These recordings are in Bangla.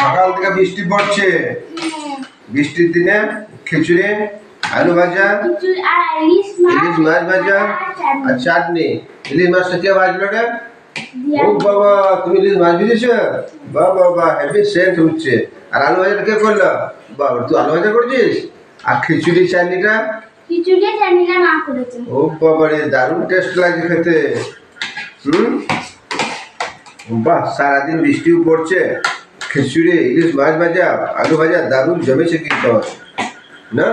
সকাল থেকে বৃষ্টি পড়ছে, বৃষ্টির দিনে খিচুড়ি, আলু ভাজা, ইলিশ মাছ ভাজা আর চাটনি। ইলিশ মাছটা কে ভাজলো রে? ও বাবা, তুমি ইলিশ মাছ ভেজেছো? বাবা বাবা, হেভি সেন্ট হচ্ছে। আর আলু ভাজাটা কে করলো? বাবা, তুই আলু ভাজা করছিস? আর খিচুড়ি চাটনিটা? মা করেছে। ও বাবা রে, দারুণ টেস্ট লাগে খেতে। বাহ, সারাদিন বৃষ্টিও পড়ছে, খিচুড়ি, ইলিশ মাছ ভাজা, আলু ভাজা দারুণ জমেছে কিন্তু না।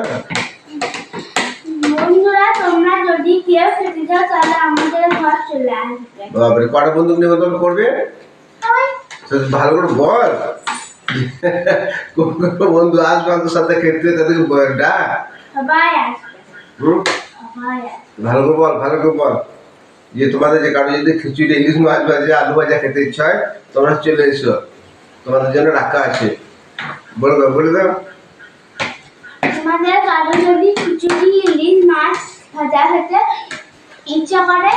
বন্ধুরা, তোমরা যদি কেউ খেতে চাও তাহলে আমাদের ঘর চলে আসবে। বাবারে, কটা বন্ধু নিমন্ত্রণ করবে? ভালো করে বল। কোন কোন বন্ধু আসবে আমাদের সাথে খেতে, তাদেরকে ডাক। সবাই আসবে। ভালো করে বল, ভালো করে বল যে তোমাদের যে কারো যদি খিচুড়ি, ইলিশ মাছ ভাজা, আলু ভাজা খেতে ইচ্ছা হয় তোমরা চলে এসো, তোমাদের জন্য রাখা আছে। বলে দাও, বলে দাও। তোমাদের কারো যদি খিচুড়ি, ইলিশ মাছ ভাজা খেতে ইচ্ছা করে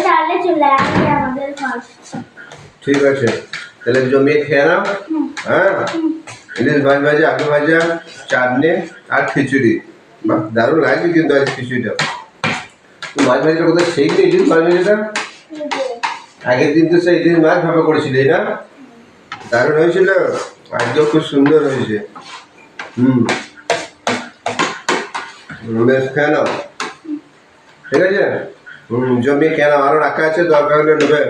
তাহলে চলে আসবে আমাদের ঘর। ঠিক আছে, তাহলে জমিয়ে খেয়ে নাও। হ্যাঁ, ইলিশ মাছ ভাজা, আলু ভাজা, চাটনি আর খিচুড়ি। বাহ, দারুণ লাগছে কিন্তু আজ খিচুড়িটা। তুই মাছ ভাজাটা কোথায় শিখলি? ইলিশ মাছ ভাজাটা আগের দিন তো সেই ইলিশ মাছ ভাপা করেছিলি না? দারুণ হয়েছিল, আজকেও খুব সুন্দর হয়েছে। বেশ, খেয়ে নাও। ঠিক আছে, জমিয়ে খেয়ে নাও, আরো রাখা আছে, দরকার হলে নেবে।